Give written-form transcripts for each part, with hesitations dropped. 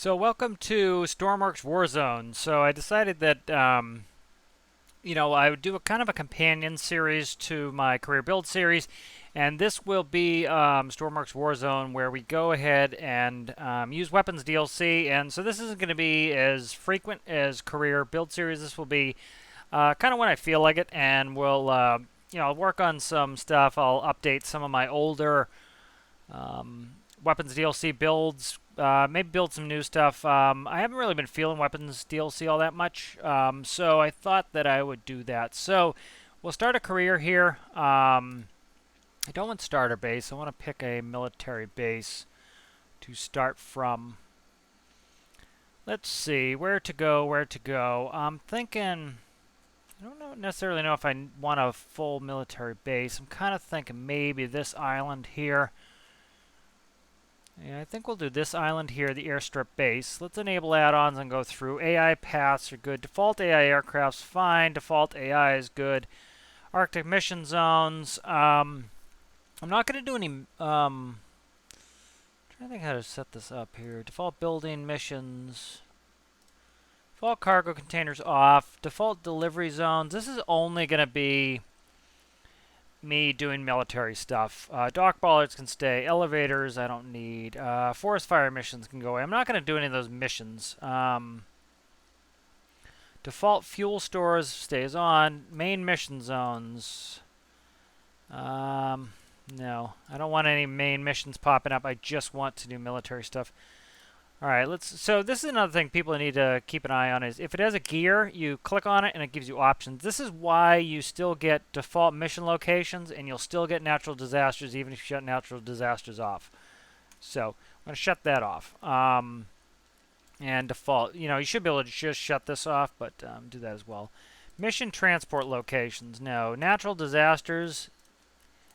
So welcome to Stormworks Warzone. So I decided that I would do a kind of a companion series to my career build series, and this will be Stormworks Warzone, where we go ahead and use weapons DLC. And so this isn't going to be as frequent as career build series. This will be kind of when I feel like it, and we'll I'll work on some stuff. I'll update some of my older weapons DLC builds. Maybe build some new stuff. I haven't really been feeling weapons DLC all that much, so I thought that I would do that. So we'll start a career here. I don't want starter base. I want to pick a military base to start from. Let's see where to go. Where to go? I'm thinking. I don't necessarily know if I want a full military base. I'm kind of thinking maybe this island here. Yeah, I think we'll do this island here, the airstrip base. Let's enable add-ons and go through. AI paths are good. Default AI aircraft's fine. Default AI is good. Arctic mission zones. I'm not going to do any. I'm trying to think how to set this up here. Default building missions. Default cargo containers off. Default delivery zones. This is only going to be me doing military stuff. Dock bollards can stay. Elevators I don't need. Forest fire missions can go away. I'm not going to do any of those missions. Default fuel stores stays on. Main mission zones. No, I don't want any main missions popping up. I just want to do military stuff. All right, so this is another thing people need to keep an eye on is if it has a gear, you click on it and it gives you options. This is why you still get default mission locations and you'll still get natural disasters even if you shut natural disasters off. So I'm going to shut that off. And default, you should be able to just shut this off, but do that as well. Mission transport locations, no. Natural disasters,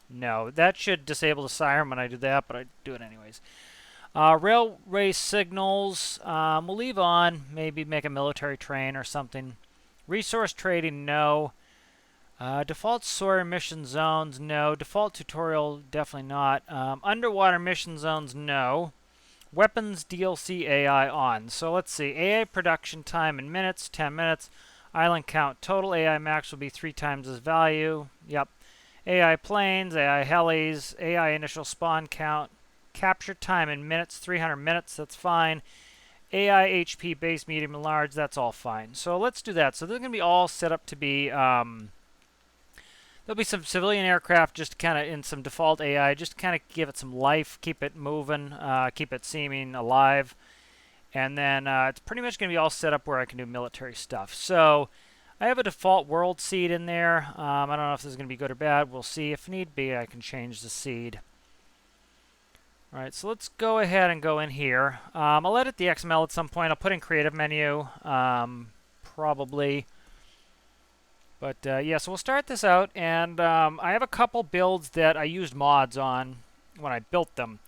no. That should disable the siren when I do that, but I do it anyways. Railway signals, we'll leave on. Maybe make a military train or something. Resource trading, no. Default soaring mission zones, no. Default tutorial, definitely not. Underwater mission zones, no. Weapons DLC AI on. So let's see. AI production time in minutes, 10 minutes. Island count total AI max will be 3 times this value. Yep. AI planes, AI helis, AI initial spawn count. Capture time in minutes, 300 minutes, that's fine. AI HP base, medium, and large, that's all fine. So let's do that. So they're going to be all set up to be, there'll be some civilian aircraft just kind of in some default AI, just kind of give it some life, keep it moving, keep it seeming alive. And then it's pretty much going to be all set up where I can do military stuff. So I have a default world seed in there. I don't know if this is going to be good or bad. We'll see. If need be, I can change the seed. All right, so let's go ahead and go in here. I'll edit the XML at some point. I'll put in creative menu, probably. But yeah, so we'll start this out. And I have a couple builds that I used mods on when I built them.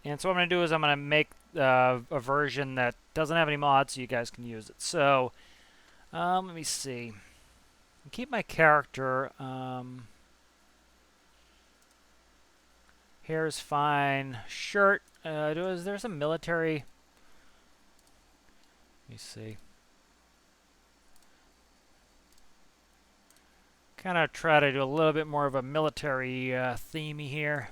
And so what I'm going to do is I'm going to make a version that doesn't have any mods so you guys can use it. So let me see. Keep my character. Hair's fine. Shirt. Is there some military? Let me see. Kind of try to do a little bit more of a military themey here.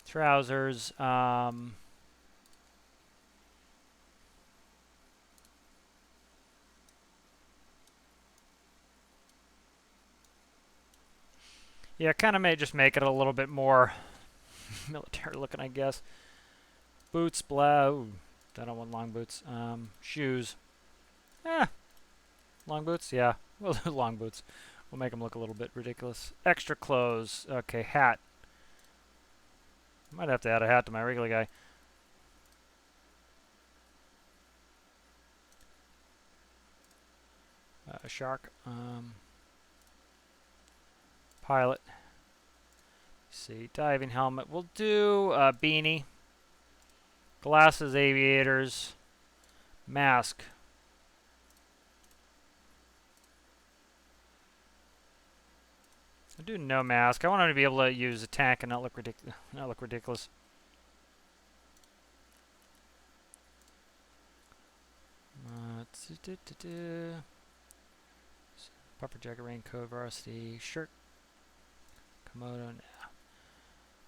Trousers. Yeah, kind of may just make it a little bit more military looking, I guess. Boots, blah. Ooh, I don't want long boots. Shoes. Long boots? Yeah, we'll do long boots. We'll make them look a little bit ridiculous. Extra clothes. Okay, hat. Might have to add a hat to my regular guy. A shark. Pilot. Let's see, diving helmet. We'll do a beanie. Glasses, aviators. Mask. I'll do no mask. I want him to be able to use a tank and not look ridiculous. Puffer jacket, raincoat, varsity shirt, Komodo. Nah.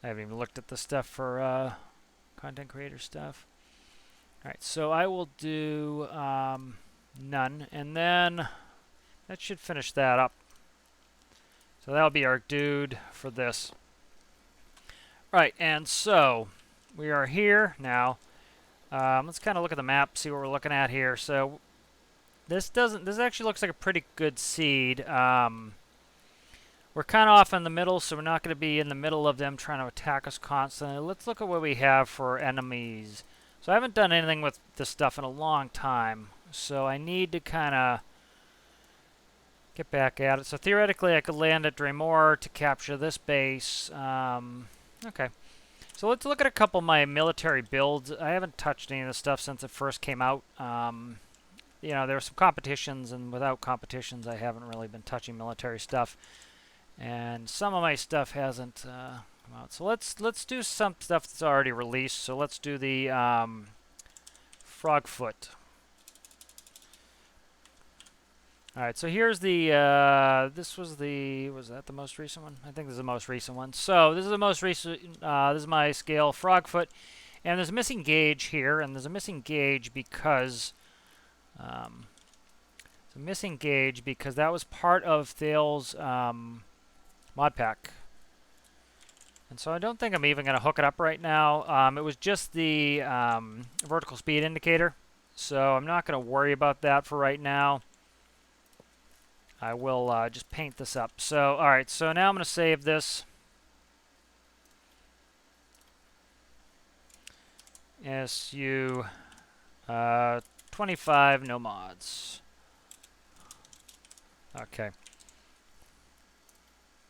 I haven't even looked at the stuff for content creator stuff. All right, so I will do none, and then that should finish that up. So that'll be our dude for this. Right, and so we are here now. Let's kind of look at the map, see what we're looking at here. So this actually looks like a pretty good seed. We're kind of off in the middle, so we're not going to be in the middle of them trying to attack us constantly. Let's look at what we have for enemies. So I haven't done anything with this stuff in a long time, so I need to kind of get back at it. So theoretically, I could land at Dremor to capture this base. Okay. So let's look at a couple of my military builds. I haven't touched any of this stuff since it first came out. You know, there were some competitions, and without competitions, I haven't really been touching military stuff. And some of my stuff hasn't come out. So let's do some stuff that's already released. So let's do the Frogfoot. All right, so here's the, was that the most recent one? I think this is the most recent one. So this is the most recent, this is my scale Frogfoot. And there's a missing gauge here, and there's a missing gauge because, that was part of Thale's mod pack. And so I don't think I'm even going to hook it up right now. It was just the vertical speed indicator, so I'm not going to worry about that for right now. I will just paint this up. So, all right, so now I'm going to save this. SU 25, no mods. Okay.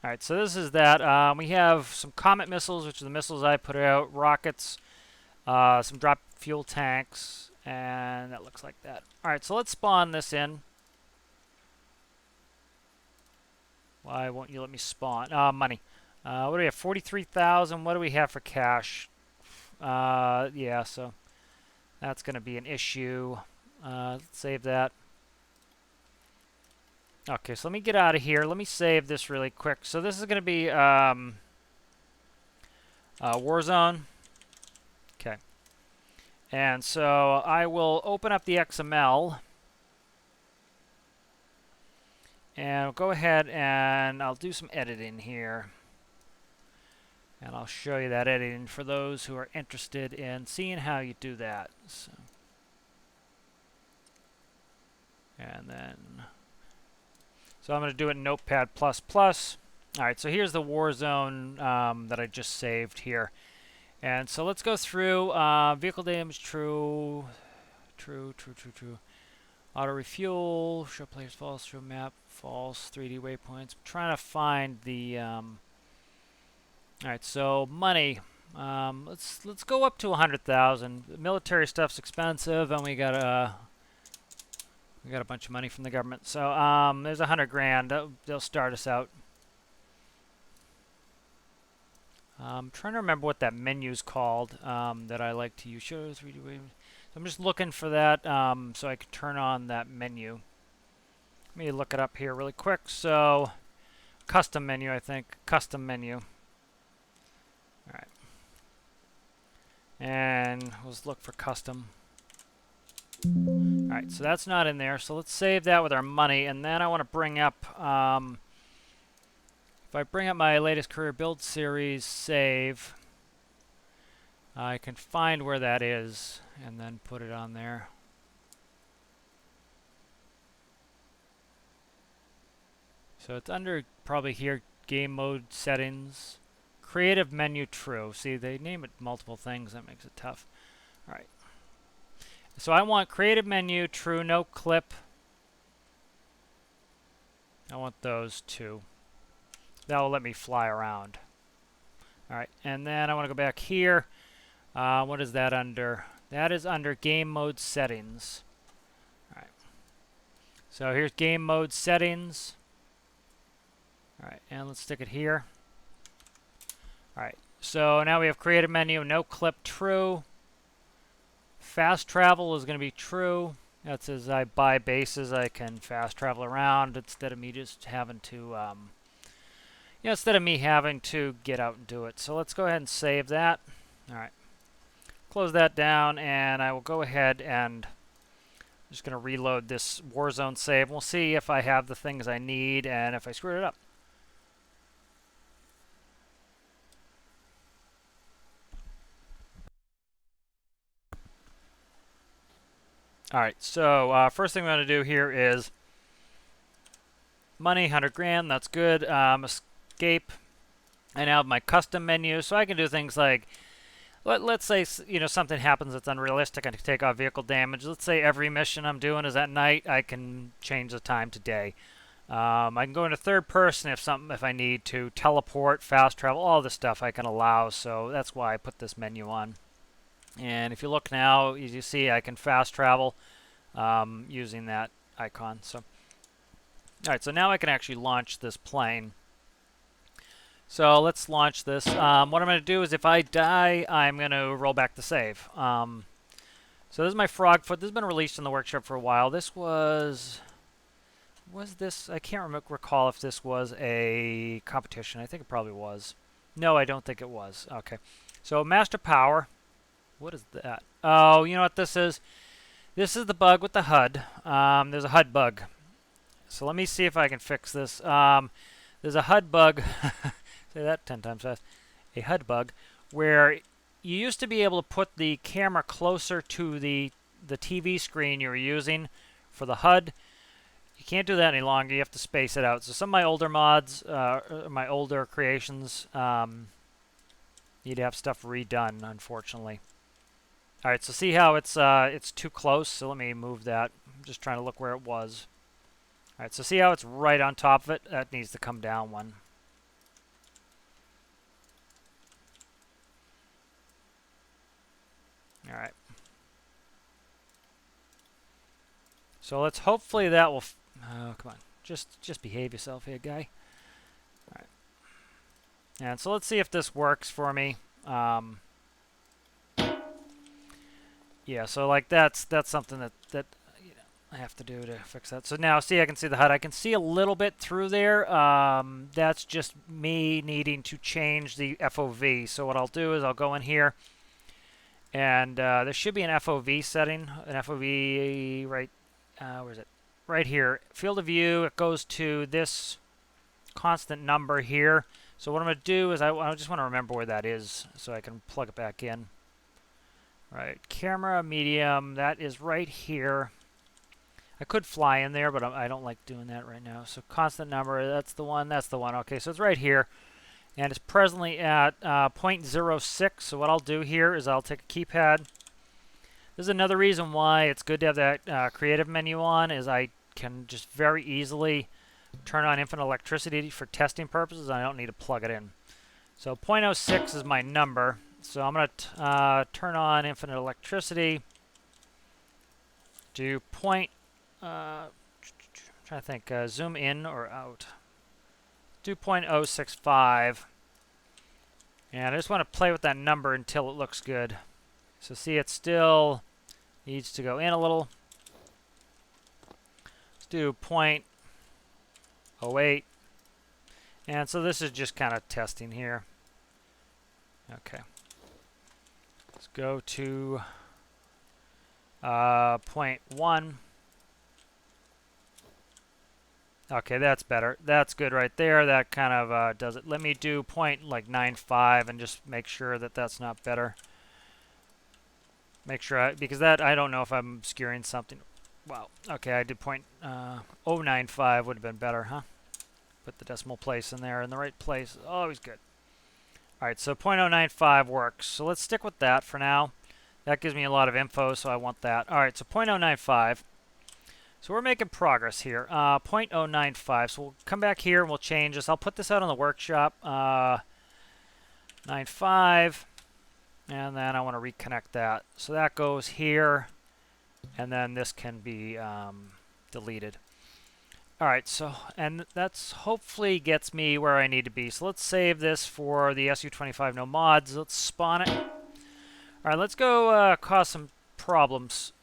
All right, so this is that. We have some Comet missiles, which are the missiles I put out, rockets, some drop fuel tanks, and that looks like that. All right, so let's spawn this in. Why won't you let me spawn? Money. What do we have? 43,000. What do we have for cash? Yeah, so that's going to be an issue. Let's save that. Okay, so let me get out of here. Let me save this really quick. So this is going to be Warzone. Okay. And so I will open up the XML. And I'll go ahead and I'll do some editing here. And I'll show you that editing for those who are interested in seeing how you do that. So, and then, so I'm going to do it in Notepad++. All right, so here's the Warzone that I just saved here. And so let's go through vehicle damage, true. Auto refuel, show players false, show map, false, 3D waypoints. I'm trying to find the, alright, so money. Let's go up to 100,000. Military stuff's expensive, and we got a bunch of money from the government. So, there's 100 grand. They'll start us out. I'm trying to remember what that menu's called, that I like to use. Show 3D waypoints. I'm just looking for that so I can turn on that menu. Let me look it up here really quick. So, custom menu, I think. Custom menu. All right. And let's look for custom. All right, so that's not in there. So let's save that with our money. And then I want to bring up, if I bring up my latest career build series save, I can find where that is and then put it on there. So it's under probably here, game mode settings, creative menu true. See, they name it multiple things. That makes it tough. All right. So I want creative menu true, no clip. I want those two. That will let me fly around. All right, and then I want to go back here. What is that under? That is under game mode settings. All right. So here's game mode settings. All right, and let's stick it here. All right, so now we have creative menu, no clip, true. Fast travel is going to be true. That's as I buy bases, I can fast travel around instead of me just having to, instead of me having to get out and do it. So let's go ahead and save that. All right, close that down, and I will go ahead and I'm just going to reload this Warzone save. We'll see if I have the things I need and if I screwed it up. All right, so first thing I'm going to do here is money, 100 grand, that's good. Escape. I now have my custom menu, so I can do things like, let's say something happens that's unrealistic. I can take off vehicle damage. Let's say every mission I'm doing is at night. I can change the time to day. I can go into third person if I need to. Teleport, fast travel, all this stuff I can allow. So that's why I put this menu on. And if you look now, as you see, I can fast travel using that icon. So, all right, so now I can actually launch this plane. So let's launch this. What I'm going to do is if I die, I'm going to roll back the save. So this is my frog foot. This has been released in the workshop for a while. This was this? I can't recall if this was a competition. I think it probably was. No, I don't think it was. Okay. So Master Power. What is that? Oh, you know what this is? This is the bug with the HUD. There's a HUD bug. So let me see if I can fix this. There's a HUD bug. Say that 10 times fast. A HUD bug where you used to be able to put the camera closer to the TV screen you were using for the HUD. You can't do that any longer. You have to space it out. So some of my older mods, my older creations, need to have stuff redone, unfortunately. All right, so see how it's too close? So let me move that. I'm just trying to look where it was. All right, so see how it's right on top of it? That needs to come down one. All right. So let's hopefully that will. Oh, come on, just behave yourself here, guy. All right. And so let's see if this works for me. Yeah, so like that's something that I have to do to fix that. So now see, I can see the HUD. I can see a little bit through there. That's just me needing to change the FOV. So what I'll do is I'll go in here, and there should be an FOV setting. An FOV right, where is it? Right here. Field of view. It goes to this constant number here. So what I'm going to do is I just want to remember where that is so I can plug it back in. Right, camera, medium, that is right here. I could fly in there, but I don't like doing that right now. So constant number, that's the one, that's the one. Okay, so it's right here. And it's presently at 0.06. So what I'll do here is I'll take a keypad. This is another reason why it's good to have that creative menu on, is I can just very easily turn on infinite electricity for testing purposes. I don't need to plug it in. So 0.06 is my number. So I'm going to turn on infinite electricity. Do trying to think, zoom in or out. Do 0.065. And I just want to play with that number until it looks good. So see, it still needs to go in a little. Let's do 0.08. And so this is just kind of testing here. Okay. Let's go to 0.1. Okay, that's better. That's good right there. That kind of does it. Let me do 0.95 and just make sure that that's not better. Make sure, because that, I don't know if I'm obscuring something. Wow. Okay, I did 0.095 would have been better, huh? Put the decimal place in there in the right place. Always good. All right, so 0.095 works. So let's stick with that for now. That gives me a lot of info, so I want that. All right, so 0.095. So we're making progress here. 0.095. So we'll come back here and we'll change this. I'll put this out on the workshop. 95. And then I want to reconnect that. So that goes here. And then this can be deleted. All right, so, and that's hopefully gets me where I need to be. So let's save this for the SU-25 no mods. Let's spawn it. All right, let's go cause some problems.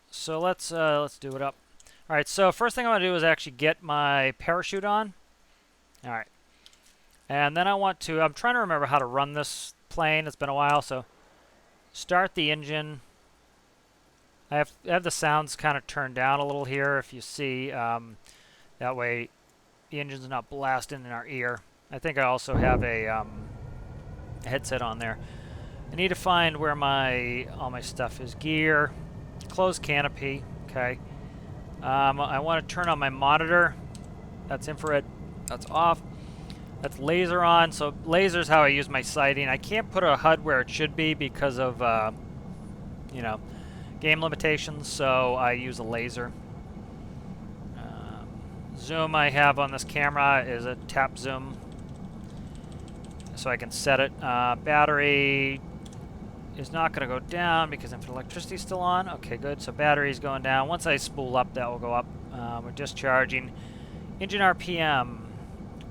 So let's do it up. All right, so first thing I want to do is actually get my parachute on. All right. And then I want to, I'm trying to remember how to run this plane. It's been a while, so start the engine. I have the sounds kind of turned down a little here, if you see. That way the engine's not blasting in our ear. I think I also have a headset on there. I need to find where all my stuff is. Gear, closed canopy, okay. I want to turn on my monitor. That's infrared, that's off. That's laser on, so laser's how I use my sighting. I can't put a HUD where it should be because of, you know, game limitations, so I use a laser. Zoom I have on this camera is a tap zoom, so I can set it. Battery is not going to go down because infinite electricity is still on. Okay, good. So battery's going down. Once I spool up, that will go up. We're discharging. Engine RPM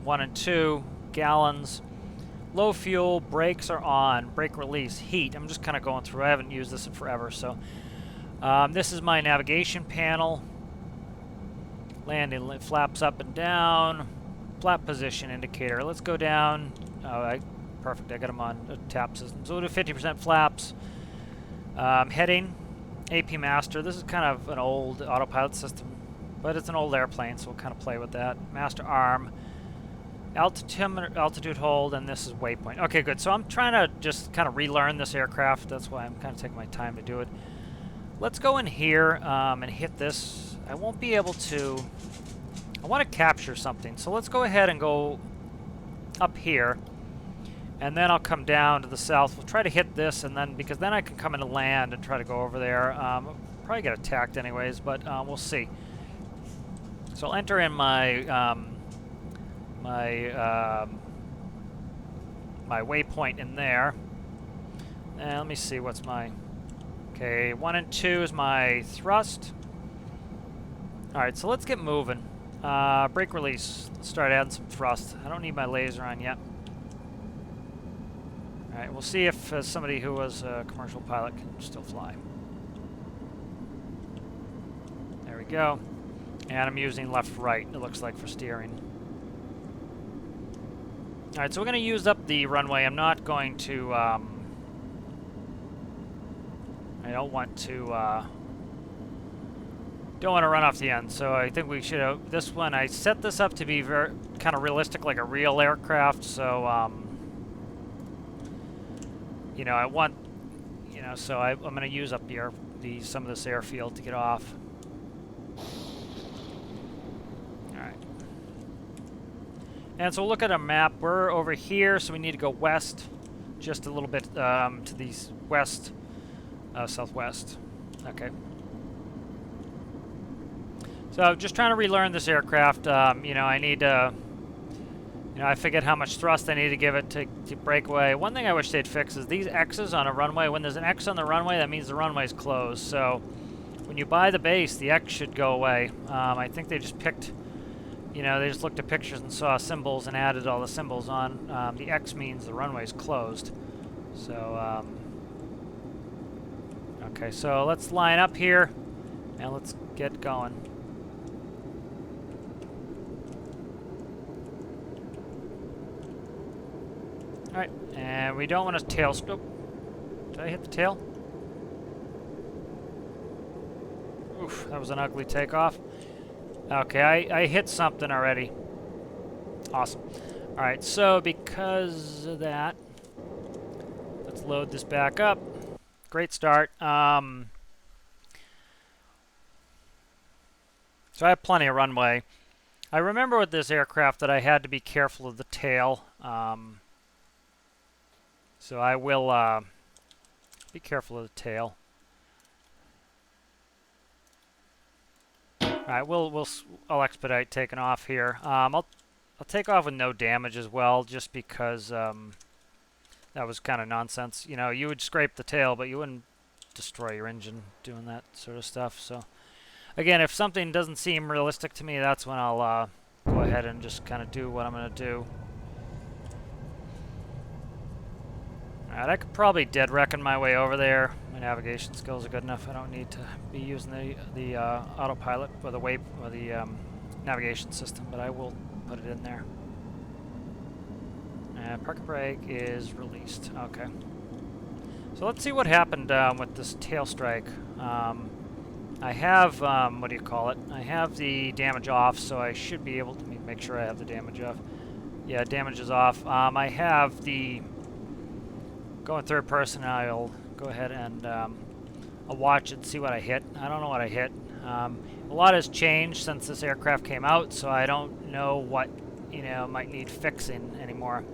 1 and 2 gallons. Low fuel. Brakes are on. Brake release. Heat. I'm just kind of going through. I haven't used this in forever, so this is my navigation panel. Landing flaps up and down. Flap position indicator. Let's go down. Oh, perfect. I got them on a tap system. So we'll do 50% flaps. Heading. AP Master. This is kind of an old autopilot system, but it's an old airplane, so we'll kind of play with that. Master arm. Altitude hold, and this is waypoint. Okay, good. So I'm trying to just kind of relearn this aircraft. That's why I'm kind of taking my time to do it. Let's go in here and hit this. I won't be able to... I want to capture something. So let's go ahead and go up here. And then I'll come down to the south. We'll try to hit this, and then because then I can come into land and try to go over there. I'll probably get attacked anyways, but we'll see. So I'll enter in my my waypoint in there. And let me see what's my... Okay, 1 and 2 is my thrust. All right, so let's get moving. Brake release. Let's start adding some thrust. I don't need my laser on yet. All right, we'll see if somebody who was a commercial pilot can still fly. There we go. And I'm using left-right, it looks like, for steering. All right, so we're going to use up the runway. I'm not going to... I don't want to run off the end, so I think we should have this one. I set this up to be very kind of realistic, like a real aircraft. So you know, I want, you know, so I'm going to use up some of this airfield to get off. All right, and so we'll look at our map. We're over here, so we need to go west, just a little bit to the west. Southwest. Okay. So just trying to relearn this aircraft. You know, I need to... You know, I forget how much thrust I need to give it to break away. One thing I wish they'd fix is these X's on a runway. When there's an X on the runway, that means the runway's closed. So when you buy the base, the X should go away. I think they just picked... You know, they just looked at pictures and saw symbols and added all the symbols on. The X means the runway's closed. So... Okay, so let's line up here, and let's get going. Alright, and we don't want to tail... Oh, did I hit the tail? Oof, that was an ugly takeoff. Okay, I hit something already. Awesome. Alright, so because of that, let's load this back up. Great start. So I have plenty of runway. I remember with this aircraft that I had to be careful of the tail. So I will be careful of the tail. All right, I'll expedite taking off here. I'll take off with no damage as well, just because that was kind of nonsense. You know, you would scrape the tail, but you wouldn't destroy your engine doing that sort of stuff. So, Again, if something doesn't seem realistic to me, that's when I'll go ahead and just kind of do what I'm going to do. Alright, I could probably dead reckon my way over there. My navigation skills are good enough. I don't need to be using the autopilot or the navigation system, but I will put it in there. And parking brake is released. Okay. So let's see what happened with this tail strike. I have, what do you call it? I have the damage off, so I should be able to make sure I have the damage off. Yeah, damage is off. I have the going third person. I'll go ahead and I'll watch and see what I hit. I don't know what I hit. A lot has changed since this aircraft came out, so I don't know what, might need fixing anymore.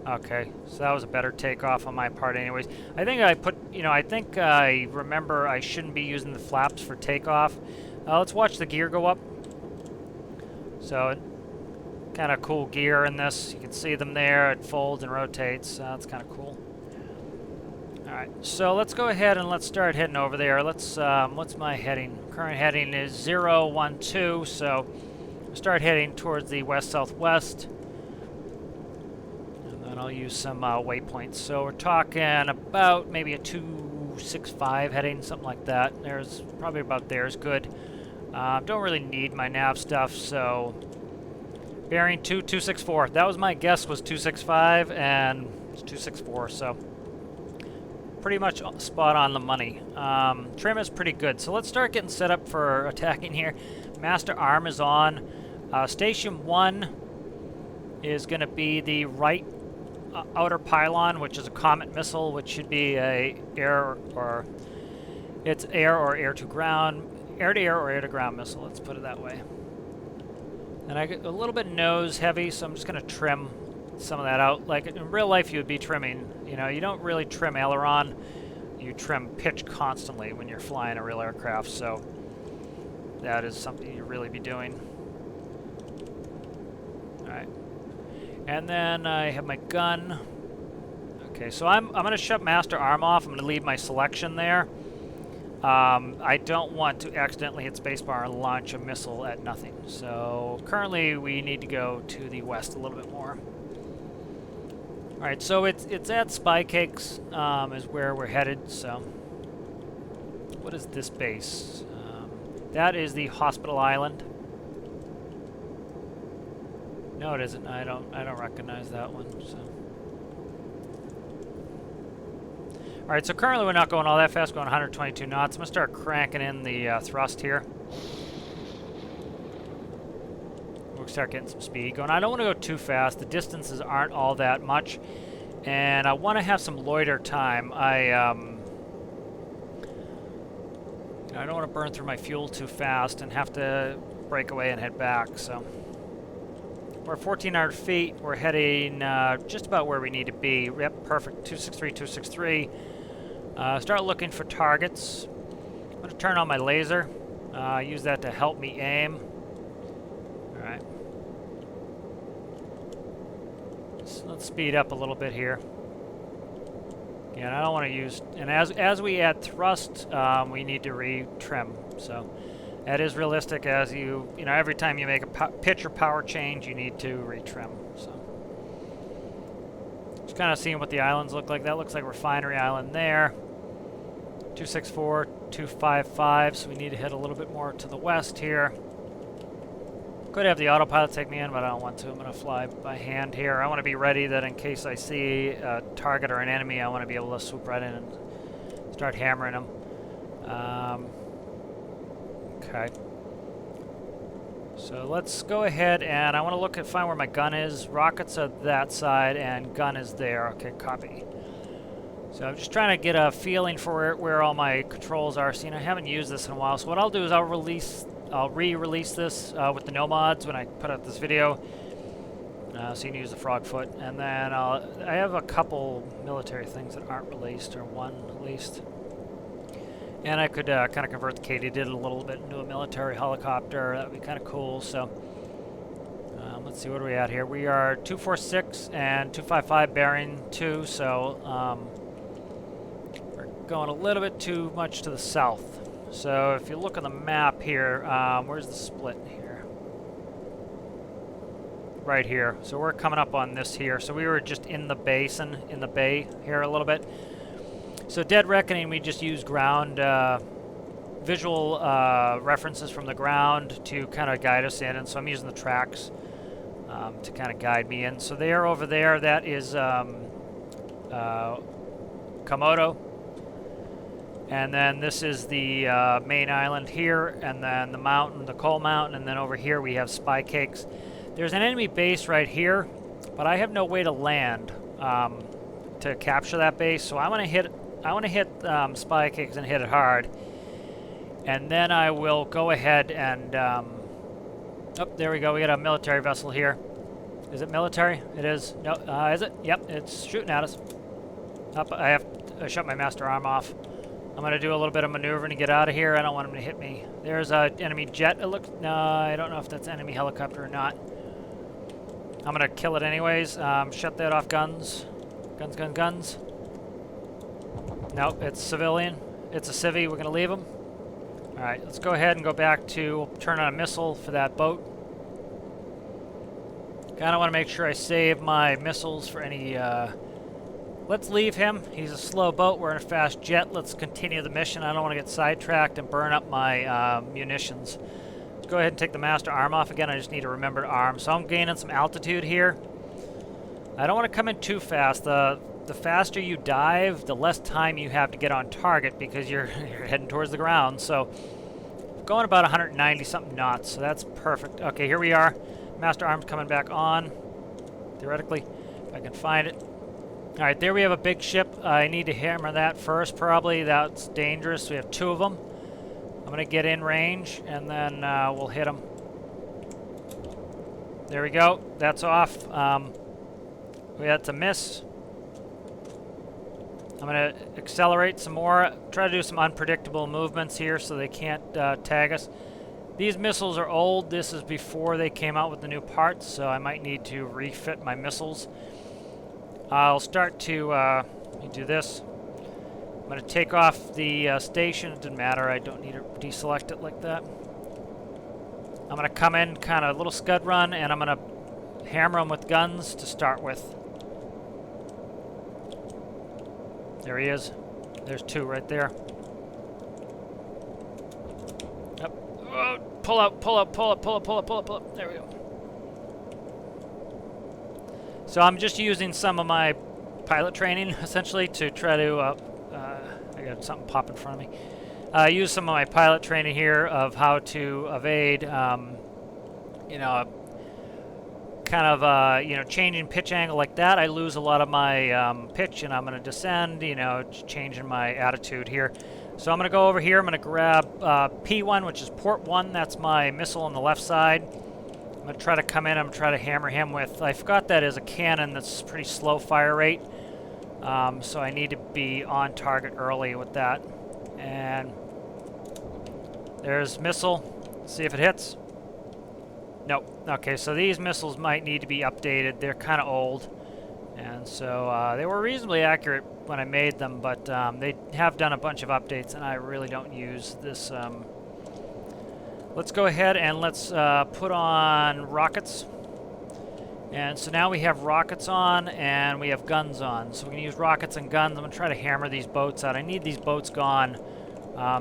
Okay, so that was a better takeoff on my part anyways. I think I remember I shouldn't be using the flaps for takeoff. Let's watch the gear go up. So, kind of cool gear in this. You can see them there. It folds and rotates. That's kind of cool. Alright, so let's go ahead and let's start heading over there. Let's, what's my heading? Current heading is 012, so we'll start heading towards the west-southwest. And I'll use some waypoints. So we're talking about maybe a 265 heading, something like that. There's probably about there is good. Don't really need my nav stuff, so bearing 264. That was my guess, was 265, and it's 264, so pretty much spot on the money. Trim is pretty good, so let's start getting set up for attacking here. Master Arm is on. Station 1 is going to be the right outer pylon, which is a Comet missile, which should be a air or air to ground, air to air or air to ground missile. Let's put it that way. And I get a little bit nose heavy, so I'm just going to trim some of that out. Like in real life, you would be trimming. You don't really trim aileron. You trim pitch constantly when you're flying a real aircraft. So that is something you really be doing. All right. And then I have my gun. Okay, so I'm going to shut Master Arm off. I'm going to leave my selection there. I don't want to accidentally hit spacebar and launch a missile at nothing. So currently we need to go to the west a little bit more. All right, so it's at Spy Cakes is where we're headed. So what is this base? That is the Hospital Island. No, it isn't. I don't recognize that one. So. All right, so currently we're not going all that fast, going 122 knots. I'm gonna start cranking in the thrust here. We'll start getting some speed going. I don't want to go too fast. The distances aren't all that much, and I want to have some loiter time. I don't want to burn through my fuel too fast and have to break away and head back. So we're at 1,400 feet. We're heading just about where we need to be. Yep, perfect. 263, 263. Start looking for targets. I'm going to turn on my laser. Use that to help me aim. Alright. Let's speed up a little bit here. Yeah, and I don't want to use... And as we add thrust, we need to re-trim. So that is realistic. As every time you make a pitch or power change, you need to re-trim. So just kind of seeing what the islands look like. That looks like Refinery Island there. 264, 255, so we need to head a little bit more to the west here. Could have the autopilot take me in, but I don't want to. I'm going to fly by hand here. I want to be ready that in case I see a target or an enemy, I want to be able to swoop right in and start hammering them. Okay. So let's go ahead and I want to find where my gun is. Rockets are that side and gun is there. Okay, copy. So I'm just trying to get a feeling for where all my controls are. See, I haven't used this in a while. So what I'll do is I'll re-release this with the no mods when I put out this video. So you can use the frog foot. And then I have a couple military things that aren't released, or one at least. And I could kind of convert the Katydid a little bit into a military helicopter. That would be kind of cool. So let's see, what are we at here? We are 246 and 255 bearing 2. So we're going a little bit too much to the south. So if you look on the map here, where's the split here? Right here. So we're coming up on this here. So we were just in the basin, in the bay here a little bit. So Dead Reckoning, we just use ground visual references from the ground to kind of guide us in, and so I'm using the tracks to kind of guide me in. So there, over there, that is Komodo, and then this is the main island here, and then the mountain, the coal mountain, and then over here we have Spy Cakes. There's an enemy base right here, but I have no way to land to capture that base, so I want to hit Spy Cakes and hit it hard. And then I will go ahead and, oh, there we go. We got a military vessel here. Is it military? It is. No, is it? Yep, it's shooting at us. Up, I have to shut my master arm off. I'm going to do a little bit of maneuvering to get out of here. I don't want him to hit me. There's an enemy jet. It looks, no, I don't know if that's enemy helicopter or not. I'm going to kill it anyways. Shut that off, guns. Guns, guns, guns. Nope, it's civilian. It's a civvy. We're going to leave him. Alright, let's go ahead and go back to turn on a missile for that boat. Kind of want to make sure I save my missiles for any... Let's leave him. He's a slow boat. We're in a fast jet. Let's continue the mission. I don't want to get sidetracked and burn up my munitions. Let's go ahead and take the master arm off again. I just need to remember to arm. So I'm gaining some altitude here. I don't want to come in too fast. The faster you dive, the less time you have to get on target because you're heading towards the ground. So going about 190 something knots, so that's perfect. Okay, here we are. Master arm's coming back on, theoretically, if I can find it. All right, there we have a big ship. I need to hammer that first, probably. That's dangerous. We have two of them. I'm going to get in range, and then we'll hit them. There we go. That's off. That's a miss. I'm going to accelerate some more, try to do some unpredictable movements here so they can't tag us. These missiles are old. This is before they came out with the new parts, so I might need to refit my missiles. I'll start to do this. I'm going to take off the station. It didn't matter. I don't need to deselect it like that. I'm going to come in kind of a little scud run, and I'm going to hammer them with guns to start with. There he is. There's two right there. Yep. Oh, pull out, pull up, pull up, pull up, pull up, pull up, pull up. There we go. So I'm just using some of my pilot training, essentially, to try to... I got something pop in front of me. Use some of my pilot training here of how to evade, you know, kind of, you know, changing pitch angle like that. I lose a lot of my pitch, and I'm going to descend, you know, changing my attitude here. So I'm going to go over here. I'm going to grab P1, which is port 1. That's my missile on the left side. I'm going to try to come in. I'm going to try to hammer him with... I forgot that is a cannon that's pretty slow fire rate. So I need to be on target early with that. And there's missile. Let's see if it hits. Nope. Okay, so these missiles might need to be updated. They're kind of old. And so they were reasonably accurate when I made them, but they have done a bunch of updates, and I really don't use this. Let's go ahead and let's put on rockets. And so now we have rockets on, and we have guns on. So we can use rockets and guns. I'm going to try to hammer these boats out. I need these boats gone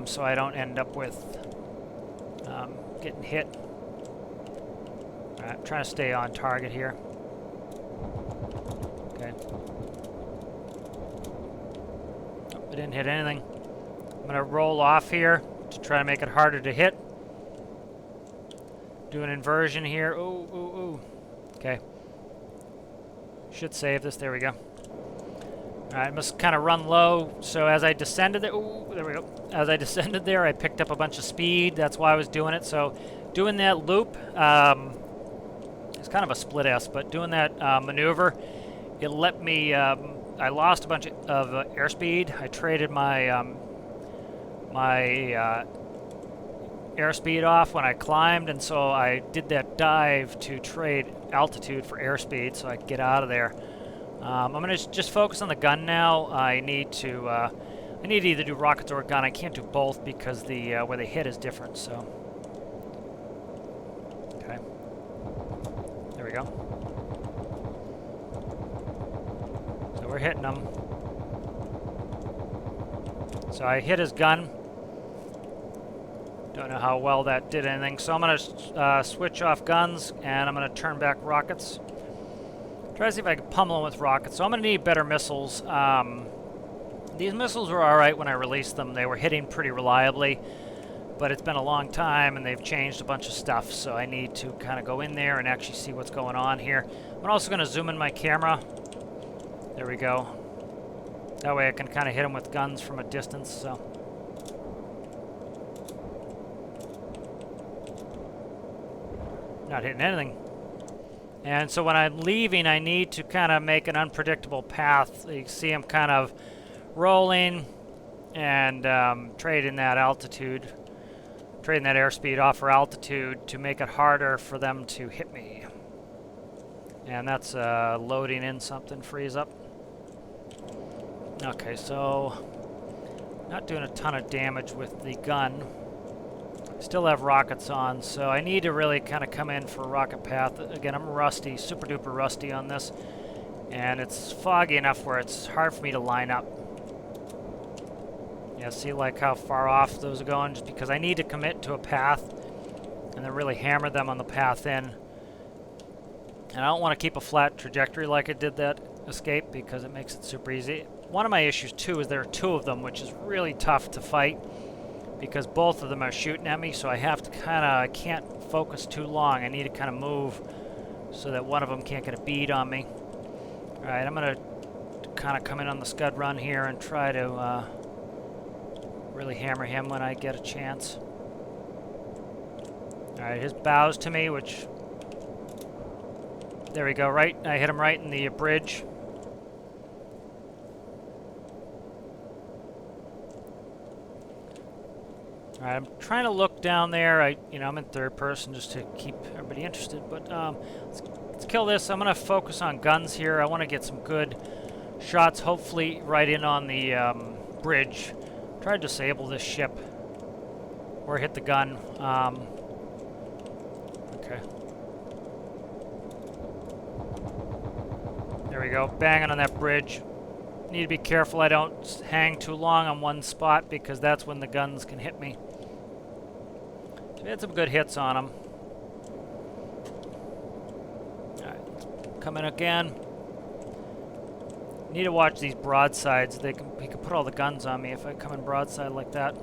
so I don't end up with getting hit. All right, I'm trying to stay on target here. Okay. Oh, I didn't hit anything. I'm going to roll off here to try to make it harder to hit. Do an inversion here. Ooh, ooh, ooh. Okay. Should save this. There we go. Alright, I must kind of run low. So as I descended there, ooh, there we go. As I descended there, I picked up a bunch of speed. That's why I was doing it. So doing that loop, it's kind of a split S, but doing that maneuver, it let me, I lost a bunch of airspeed. I traded my, airspeed off when I climbed, and so I did that dive to trade altitude for airspeed so I could get out of there. I'm going to just focus on the gun now. I need to, I need to either do rockets or a gun. I can't do both because the where they hit is different, so. Okay. There we go. So we're hitting him. So I hit his gun. Don't know how well that did anything. So I'm going to switch off guns, and I'm going to turn back rockets. Try to see if I can pummel them with rockets. So I'm going to need better missiles. These missiles were alright when I released them. They were hitting pretty reliably, but it's been a long time and they've changed a bunch of stuff, so I need to kind of go in there and actually see what's going on here. I'm also going to zoom in my camera. There we go. That way I can kind of hit them with guns from a distance. So. Not hitting anything. And so when I'm leaving, I need to kind of make an unpredictable path. You see I'm kind of rolling and trading that altitude, trading that airspeed off for altitude to make it harder for them to hit me. And that's loading in something, freeze up. Okay, so not doing a ton of damage with the gun. Still have rockets on, so I need to really kind of come in for rocket path. Again, I'm rusty, super duper rusty on this, and it's foggy enough where it's hard for me to line up. Yeah, see like how far off those are going, just because I need to commit to a path and then really hammer them on the path in. And I don't want to keep a flat trajectory like I did that escape because it makes it super easy. One of my issues too is there are two of them, which is really tough to fight because both of them are shooting at me, so I have to I can't focus too long. I need to kind of move so that one of them can't get a bead on me. Alright, I'm going to kind of come in on the scud run here and try to really hammer him when I get a chance. Alright, his bows to me, which... There we go, right? I hit him right in the bridge. Alright, I'm trying to look down there. I'm in third person just to keep everybody interested. But let's kill this. I'm going to focus on guns here. I want to get some good shots, hopefully right in on the bridge. Try to disable this ship or hit the gun. Okay. There we go. Banging on that bridge. Need to be careful I don't hang too long on one spot because that's when the guns can hit me. So we had some good hits on them. Alright, come in again. Need to watch these broadsides. He can put all the guns on me if I come in broadside like that.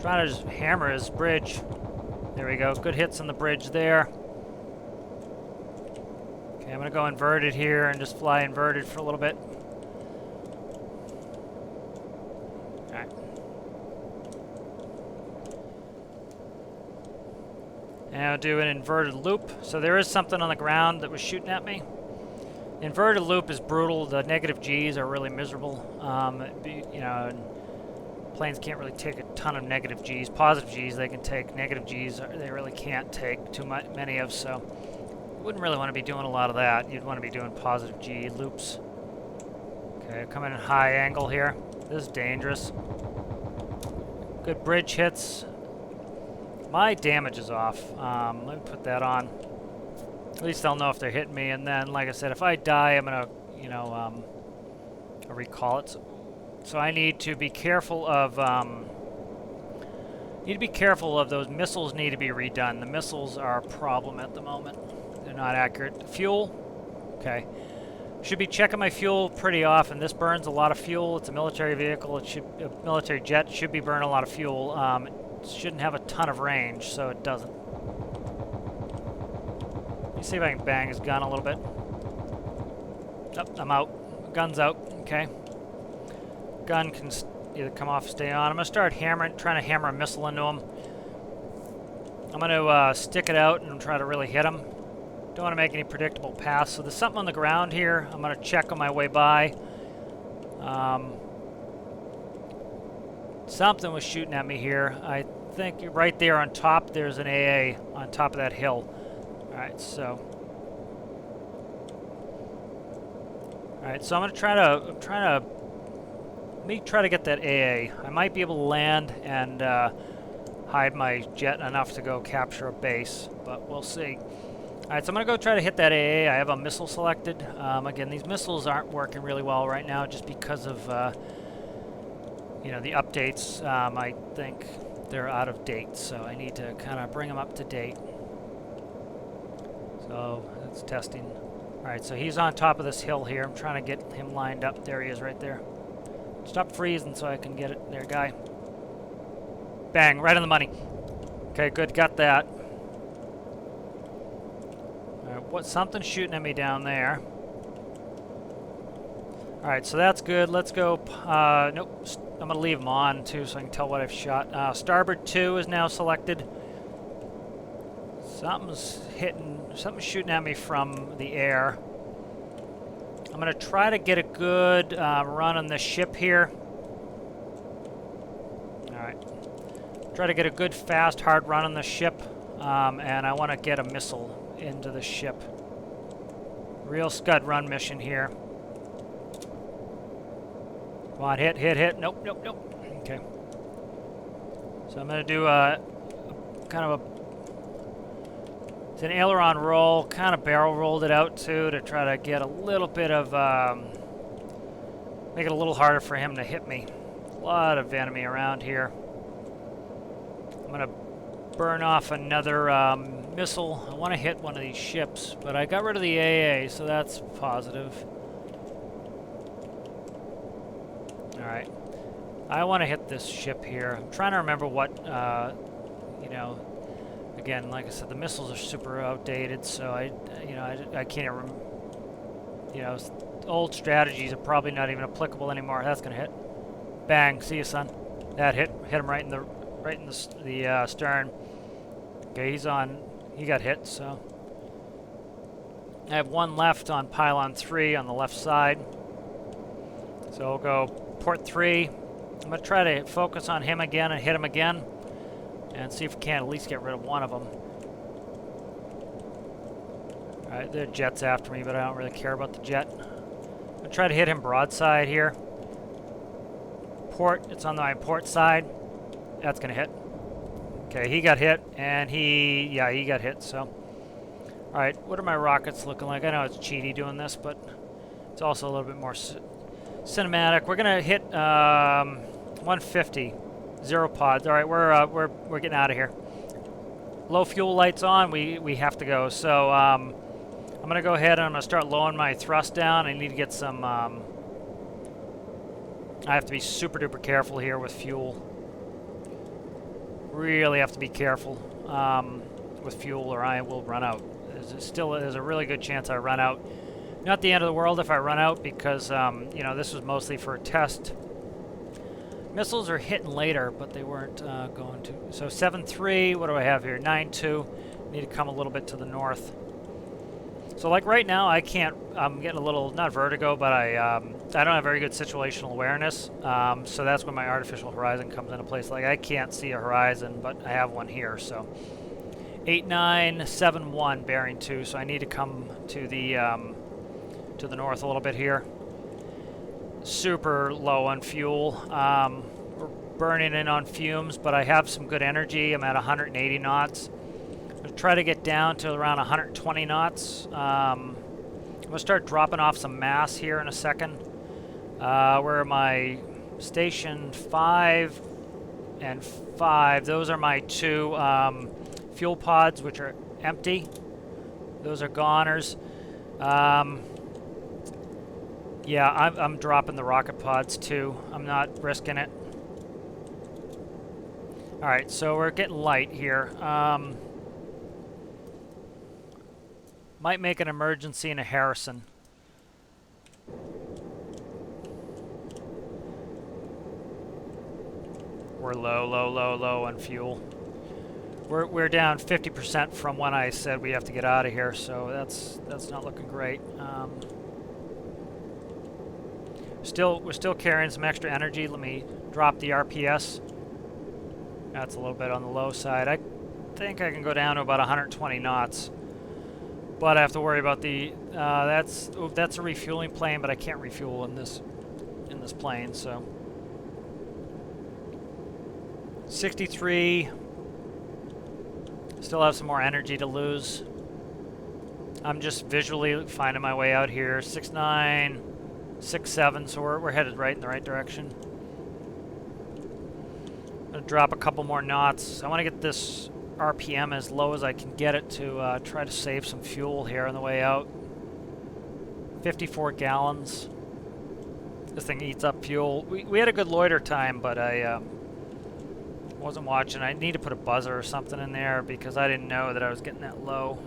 Trying to just hammer his bridge. There we go. Good hits on the bridge there. Okay, I'm going to go inverted here and just fly inverted for a little bit. Alright. And I'll do an inverted loop. So there is something on the ground that was shooting at me. Inverted loop is brutal. The negative G's are really miserable. Planes can't really take a ton of negative G's. Positive G's they can take. Negative G's they really can't take too many of. So wouldn't really want to be doing a lot of that. You'd want to be doing positive G loops. Okay, coming in high angle here. This is dangerous. Good bridge hits. My damage is off. Let me put that on. At least I'll know if they're hitting me, and then, like I said, if I die, I'm gonna, recall it. So I need to be careful of, those missiles need to be redone. The missiles are a problem at the moment. They're not accurate. Fuel, okay. Should be checking my fuel pretty often. This burns a lot of fuel. It's a military vehicle. A military jet should be burning a lot of fuel. It shouldn't have a ton of range, so it doesn't. See if I can bang his gun a little bit. Oh, I'm out. Gun's out. Okay. Gun can either come off or stay on. I'm going to start trying to hammer a missile into him. I'm going to stick it out and try to really hit him. Don't want to make any predictable paths. So there's something on the ground here. I'm going to check on my way by. Something was shooting at me here. I think right there on top there's an AA on top of that hill. Alright, so I'm gonna try to let me try to get that AA. I might be able to land and hide my jet enough to go capture a base, but we'll see. Alright, so I'm going to go try to hit that AA. I have a missile selected. Again, these missiles aren't working really well right now just because of, you know, the updates. I think they're out of date, so I need to kind of bring them up to date. So, that's testing. Alright, so he's on top of this hill here. I'm trying to get him lined up. There he is right there. Stop freezing so I can get it. There, guy. Bang, right on the money. Okay, good, got that. Alright, something's shooting at me down there. Alright, so that's good. Let's go. Nope, I'm going to leave them on too so I can tell what I've shot. Starboard 2 is now selected. Something's shooting at me from the air. I'm going to try to get a good run on this ship here. Alright. Try to get a good, fast, hard run on the ship. And I want to get a missile into the ship. Real scud run mission here. Come on, hit, hit, hit. Nope, nope, nope. Okay. So I'm going to do a kind of a... It's an aileron roll, kind of barrel rolled it out too to try to get a little bit of, make it a little harder for him to hit me. A lot of enemy around here. I'm going to burn off another missile. I want to hit one of these ships, but I got rid of the AA, so that's positive. Alright. I want to hit this ship here. I'm trying to remember what, you know... Again, like I said, the missiles are super outdated, so I can't even, you know, old strategies are probably not even applicable anymore. That's gonna hit. Bang! See you, son. That hit him right in the stern. Okay, he's on. He got hit. So I have one left on pylon 3 on the left side. So I'll go port 3. I'm gonna try to focus on him again and hit him again. And see if we can at least get rid of one of them. Alright, there are jets after me, but I don't really care about the jet. I'm going to try to hit him broadside here. Port, it's on my port side. That's going to hit. Okay, he got hit, and he got hit, so. Alright, what are my rockets looking like? I know it's cheaty doing this, but it's also a little bit more cinematic. We're going to hit 150. 0 pods. All right, we're getting out of here. Low fuel lights on. We have to go. So I'm gonna go ahead and I'm gonna start lowering my thrust down. I need to get some. I have to be super duper careful here with fuel. Really have to be careful with fuel, or I will run out. There's a really good chance I run out. Not the end of the world if I run out, because you know, this was mostly for a test. Missiles are hitting later, but they weren't going to. So 7-3, what do I have here? 9-2. Need to come a little bit to the north. So like right now, I can't, I'm getting a little, not vertigo, but I don't have very good situational awareness. So that's when my artificial horizon comes into place. Like I can't see a horizon, but I have one here. So 8971 bearing 2. So I need to come to the north a little bit here. Super low on fuel. We're burning in on fumes, but I have some good energy. I'm at 180 knots. I'll try to get down to around 120 knots. I'm going to start dropping off some mass here in a second. Where my station 5 and 5, those are my 2 fuel pods, which are empty. Those are goners. Yeah, I'm dropping the rocket pods too. I'm not risking it. Alright, so we're getting light here. Might make an emergency in a Harrison. We're low on fuel. We're down 50% from when I said we have to get out of here, so that's not looking great. We're still carrying some extra energy. Let me drop the RPS. That's a little bit on the low side. I think I can go down to about 120 knots. But I have to worry about the that's a refueling plane, but I can't refuel in this plane, so 63. Still have some more energy to lose. I'm just visually finding my way out here. 6.9, 6.7, so we're headed right in the right direction. I'm gonna drop a couple more knots. I want to get this RPM as low as I can get it to try to save some fuel here on the way out. 54 gallons. This thing eats up fuel. We had a good loiter time, but I wasn't watching. I need to put a buzzer or something in there because I didn't know that I was getting that low.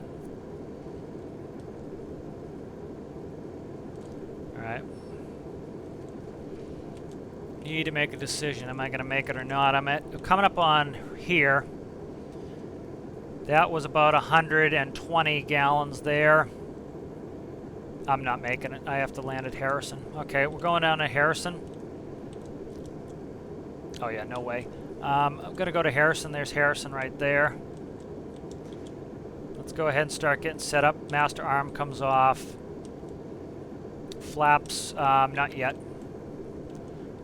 Alright. Need to make a decision. Am I going to make it or not? I'm coming up on here. That was about 120 gallons there. I'm not making it. I have to land at Harrison. Okay, we're going down to Harrison. Oh yeah, no way. I'm going to go to Harrison. There's Harrison right there. Let's go ahead and start getting set up. Master arm comes off. Flaps, not yet.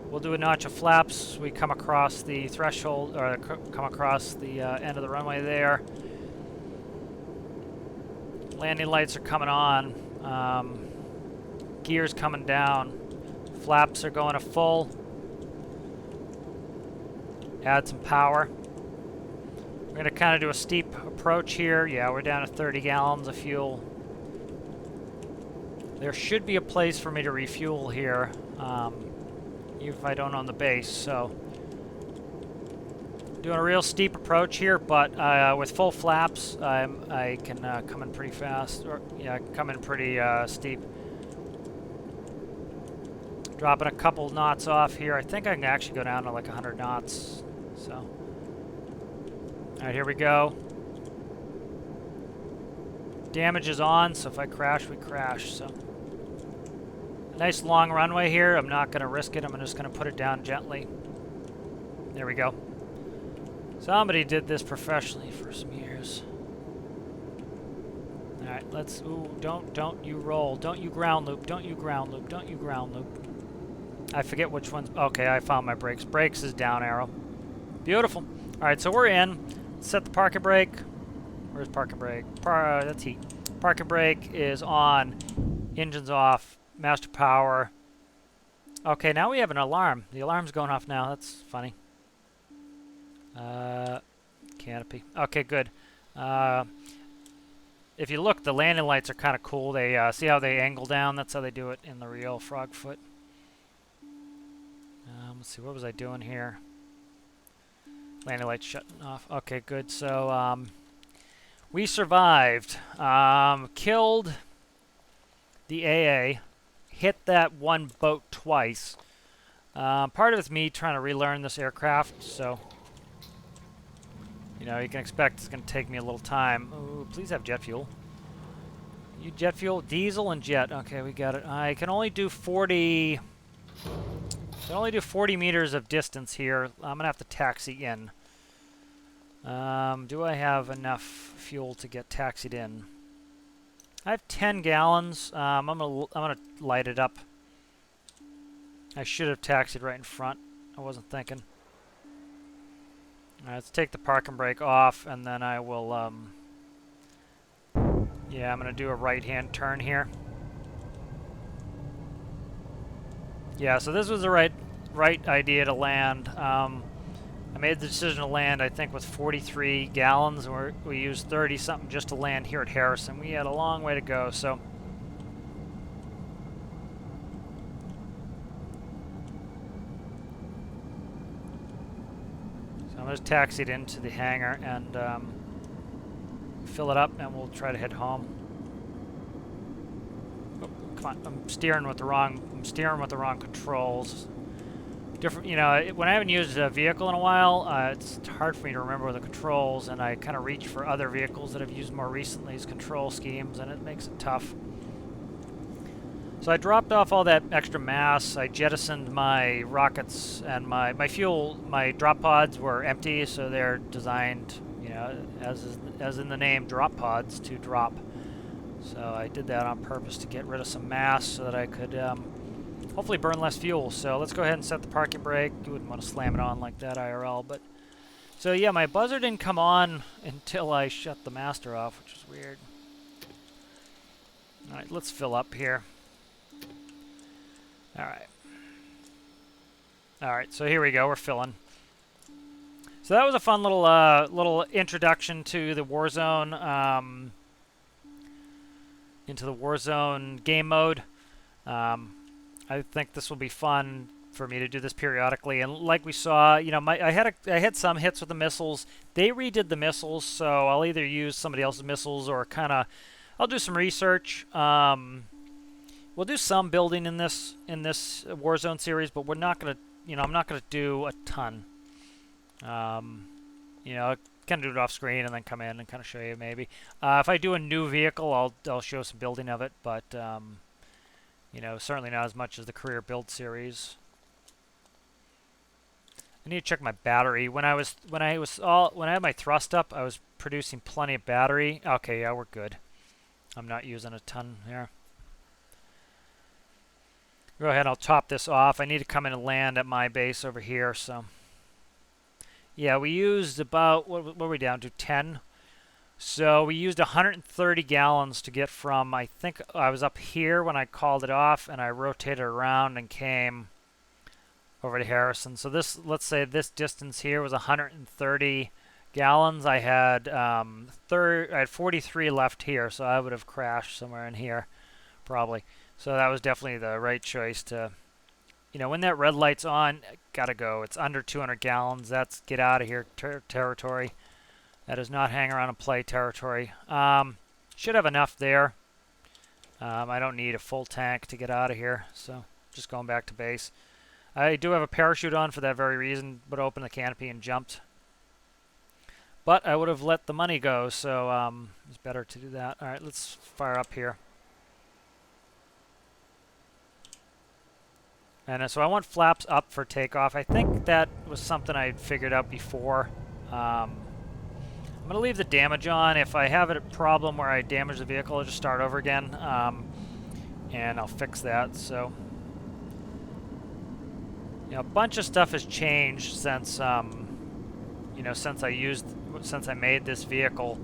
We'll do a notch of flaps. We come across the threshold, or come across the end of the runway there. Landing lights are coming on. Gears coming down. Flaps are going to full. Add some power. We're going to kind of do a steep approach here. Yeah, we're down to 30 gallons of fuel. There should be a place for me to refuel here, even if I don't own the base. So, doing a real steep approach here, but with full flaps, I can come in pretty fast. Or yeah, I can come in pretty steep. Dropping a couple knots off here. I think I can actually go down to like 100 knots. So, all right, here we go. Damage is on, so if I crash, we crash. So, a nice long runway here. I'm not going to risk it. I'm just going to put it down gently. There we go. Somebody did this professionally for some years. All right, let's. Ooh, don't you roll. Don't you ground loop. Don't you ground loop. Don't you ground loop. I forget which one's. Okay, I found my brakes. Brakes is down arrow. Beautiful. All right, so we're in. Set the parking brake. Where's parking brake? That's heat. Parking brake is on. Engine's off. Master power. Okay, now we have an alarm. The alarm's going off now. That's funny. Canopy. Okay, good. If you look, the landing lights are kind of cool. They see how they angle down. That's how they do it in the real Frogfoot. Let's see. What was I doing here? Landing lights shutting off. Okay, good. So we survived. Killed the AA. Hit that one boat twice. Part of it's me trying to relearn this aircraft, so you know, you can expect it's going to take me a little time. Ooh, please have jet fuel. You jet fuel, diesel and jet. Okay, we got it. I can only do 40. I can only do 40 meters of distance here. I'm gonna have to taxi in. Do I have enough fuel to get taxied in? I have 10 gallons. I'm gonna light it up. I should have taxied right in front. I wasn't thinking. All right, let's take the parking brake off, and then I will. Yeah, I'm gonna do a right-hand turn here. Yeah, so this was the right idea to land. I made the decision to land, I think, with 43 gallons. We used 30-something just to land here at Harrison. We had a long way to go, so. So I'm just taxied into the hangar and fill it up, and we'll try to head home. Oh, come on, I'm steering with the wrong controls. Different, you know, when I haven't used a vehicle in a while, it's hard for me to remember the controls, and I kind of reach for other vehicles that I've used more recently as control schemes, and it makes it tough. So I dropped off all that extra mass. I jettisoned my rockets, and my fuel, my drop pods were empty, so they're designed, you know, as in the name, drop pods, to drop. So I did that on purpose to get rid of some mass so that I could hopefully burn less fuel. So let's go ahead and set the parking brake. You wouldn't want to slam it on like that IRL, but So yeah, my buzzer didn't come on until I shut the master off, which is weird. All right, let's fill up here. All right. All right, so here we go. We're filling. So that was a fun little introduction to the Warzone, into the Warzone game mode. I think this will be fun for me to do this periodically. And like we saw, you know, I had some hits with the missiles. They redid the missiles, so I'll either use somebody else's missiles or kind of I'll do some research. We'll do some building in this Warzone series, but we're not gonna, you know, I'm not gonna do a ton. You know, kind of do it off screen and then come in and kind of show you maybe. If I do a new vehicle, I'll show some building of it, but you know, certainly not as much as the career build series. I need to check my battery. When I had my thrust up, I was producing plenty of battery. Okay, yeah, we're good. I'm not using a ton here. Go ahead, I'll top this off. I need to come in and land at my base over here, so. Yeah, we used about, what were we down to, 10? So we used 130 gallons to get from, I think I was up here when I called it off, and I rotated around and came over to Harrison. So this, let's say this distance here was 130 gallons. I had 43 left here, so I would have crashed somewhere in here, probably. So that was definitely the right choice to, you know, when that red light's on, gotta go. It's under 200 gallons. That's get out of here territory. That is not hang around and play territory. Should have enough there. I don't need a full tank to get out of here, so just going back to base. I do have a parachute on for that very reason, but opened the canopy and jumped. But I would have let the money go, so it's better to do that. All right, let's fire up here. And so I want flaps up for takeoff. I think that was something I figured out before. I'm going to leave the damage on. If I have a problem where I damage the vehicle, I'll just start over again, and I'll fix that. So, you know, a bunch of stuff has changed since, you know, since I made this vehicle.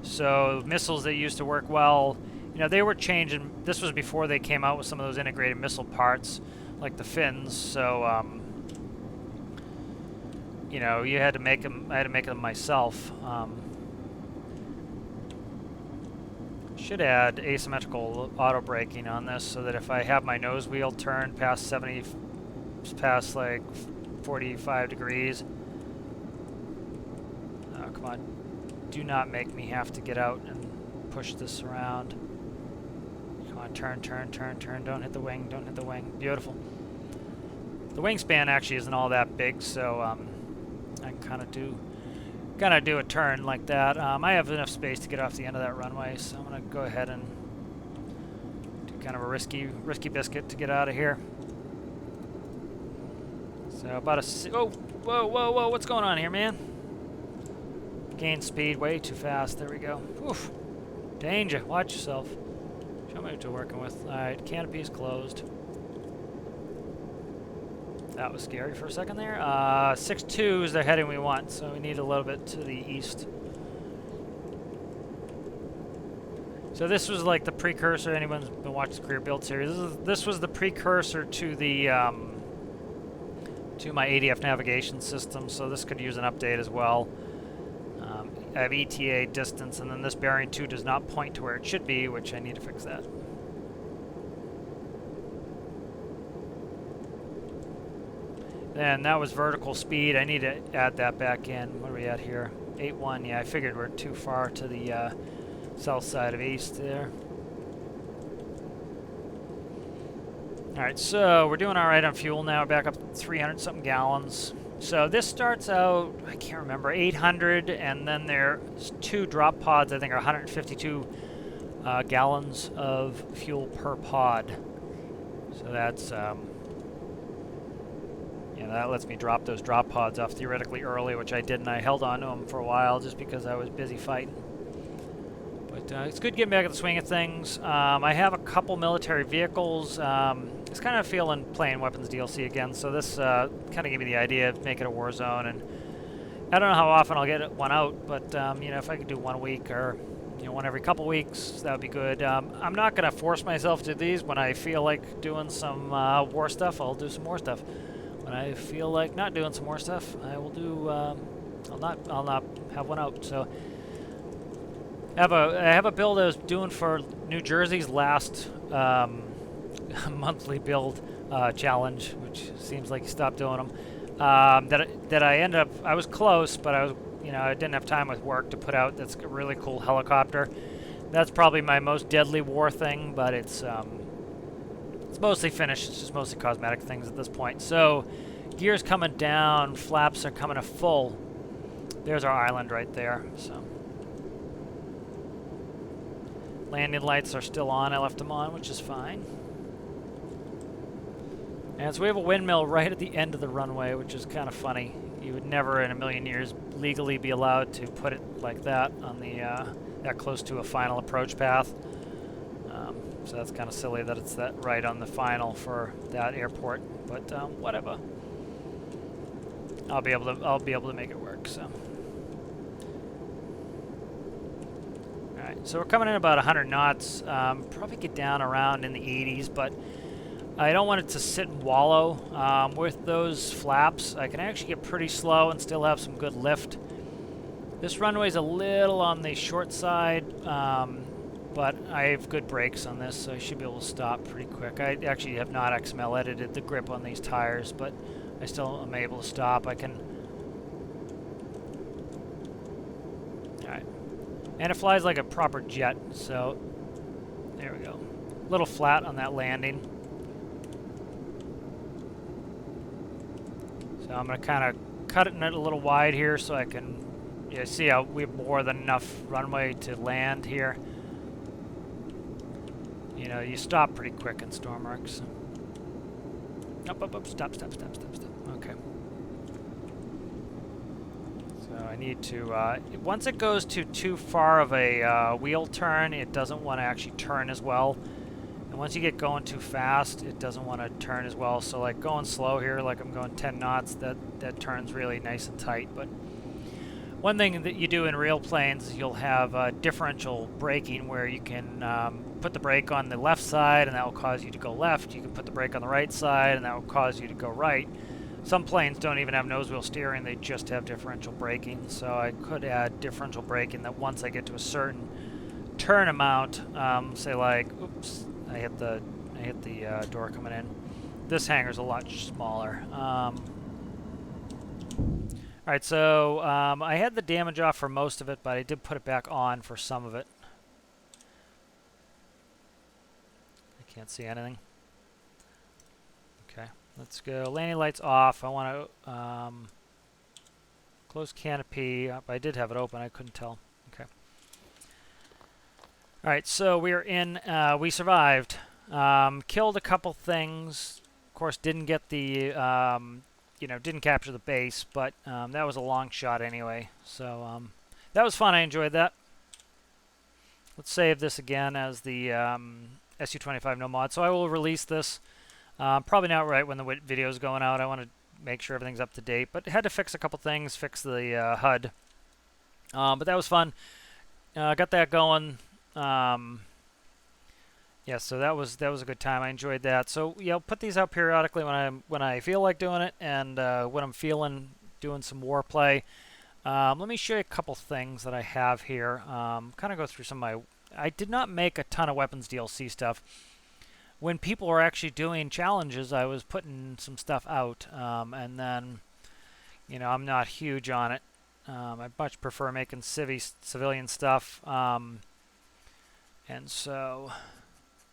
So missiles that used to work well, you know, they were changing. This was before they came out with some of those integrated missile parts, like the fins. So, you know, you had to make them. I had to make them myself. Should add asymmetrical auto braking on this, so that if I have my nose wheel turned past 70, past like 45 degrees. Oh, come on! Do not make me have to get out and push this around. Come on, turn, turn, turn, turn. Don't hit the wing. Don't hit the wing. Beautiful. The wingspan actually isn't all that big, so I can kind of do a turn like that. I have enough space to get off the end of that runway, so I'm going to go ahead and do kind of a risky biscuit to get out of here. So about a... Oh, whoa, whoa, whoa, what's going on here, man? Gain speed way too fast. There we go. Oof. Danger. Watch yourself. Show me what you're working with. Alright, canopy is closed. That was scary for a second there. 6-2 is the heading we want, so we need a little bit to the east. So this was like the precursor. Anyone's been watching the career build series? This was the precursor to the to my ADF navigation system. So this could use an update as well. I have ETA distance, and then this bearing 2 does not point to where it should be, which I need to fix that. And that was vertical speed. I need to add that back in. What are we at here? 8-1. Yeah, I figured we're too far to the south side of east there. Alright, so we're doing alright on fuel now. We're back up 300-something gallons. So this starts out, I can't remember, 800, and then there's 2 drop pods, I think, are 152 gallons of fuel per pod. So that's... yeah, that lets me drop those drop pods off theoretically early, which I did, and I held on to them for a while just because I was busy fighting. But it's good getting back at the swing of things. I have a couple military vehicles. It's kind of feeling playing weapons DLC again, so this kind of gave me the idea of making a Warzone and I don't know how often I'll get one out, but you know, if I could do one a week or one every couple weeks, that would be good. I'm not gonna force myself to these. When I feel like doing some war stuff, I'll do some more stuff. When I feel like not doing some more stuff, I will do. I'll not have one out. So I have a build I was doing for New Jersey's last monthly build challenge, which seems like you stopped doing them. That I ended up, I was close, but I didn't have time with work to put out. That's a really cool helicopter. That's probably my most deadly war thing, but it's mostly finished. It's just mostly cosmetic things at this point. So gear's coming down, flaps are coming to full. There's our island right there. So landing lights are still on. I left them on, which is fine. And so we have a windmill right at the end of the runway, which is kind of funny. You would never in a million years legally be allowed to put it like that on the that close to a final approach path. So that's kind of silly that it's that right on the final for that airport, but whatever. I'll be able to make it work. So, all right. So we're coming in about 100 knots. Probably get down around in the 80s, but I don't want it to sit and wallow. With those flaps, I can actually get pretty slow and still have some good lift. This runway's a little on the short side, but I have good brakes on this, so I should be able to stop pretty quick. I actually have not XML edited the grip on these tires, but I still am able to stop. I can... Alright. And it flies like a proper jet, so there we go. A little flat on that landing. So I'm going to kind of cut it a little wide here so I can see how we have more than enough runway to land here. You know, you stop pretty quick in Stormworks. Up, stop. Okay. So I need to, once it goes to too far of a wheel turn, it doesn't want to actually turn as well. And once you get going too fast, it doesn't want to turn as well. So like going slow here, like I'm going 10 knots, that turns really nice and tight. But one thing that you do in real planes is you'll have differential braking where you can put the brake on the left side and that will cause you to go left. You can put the brake on the right side and that will cause you to go right. Some planes don't even have nose wheel steering, they just have differential braking. So I could add differential braking that once I get to a certain turn amount, say like, oops, I hit the door coming in. This hangar's a lot smaller. Alright, so I had the damage off for most of it, but I did put it back on for some of it. I can't see anything. Okay, let's go. Landing lights off. I want to close canopy. I did have it open. I couldn't tell. Okay. Alright, so we're in. We survived. Killed a couple things. Of course, didn't get the... didn't capture the base, but that was a long shot anyway. So that was fun. I enjoyed that. Let's save this again as the SU-25 no mod. So I will release this. Probably not right when the video is going out. I want to make sure everything's up to date, but had to fix a couple things, fix the HUD. But that was fun. Got that going. Yeah, so that was a good time. I enjoyed that. So yeah, I'll put these out periodically when I feel like doing it, and when I'm feeling doing some war play. Let me show you a couple things that I have here. Kind of go through some of my... I did not make a ton of weapons DLC stuff. When people were actually doing challenges, I was putting some stuff out, and then, I'm not huge on it. I much prefer making civilian stuff, and so...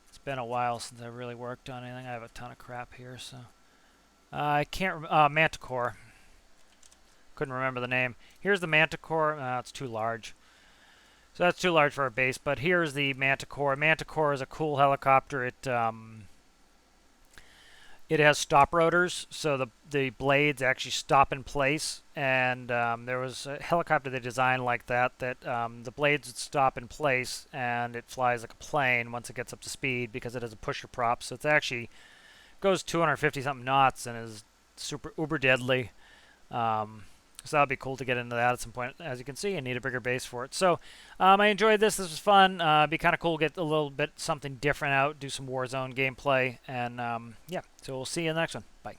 It's been a while since I really worked on anything. I have a ton of crap here, so I can't. Manticore. Couldn't remember the name. Here's the Manticore. It's too large. So that's too large for our base. But here's the Manticore. Manticore is a cool helicopter. It has stop rotors, so the blades actually stop in place. And there was a helicopter they designed like that the blades would stop in place, and it flies like a plane once it gets up to speed because it has a pusher prop. So it's actually goes 250 something knots and is super uber deadly. So that'd be cool to get into that at some point. As you can see, I need a bigger base for it. So I enjoyed this. This was fun. It'd be kind of cool to get a little bit something different out, do some Warzone gameplay, and yeah. So we'll see you in the next one. Bye.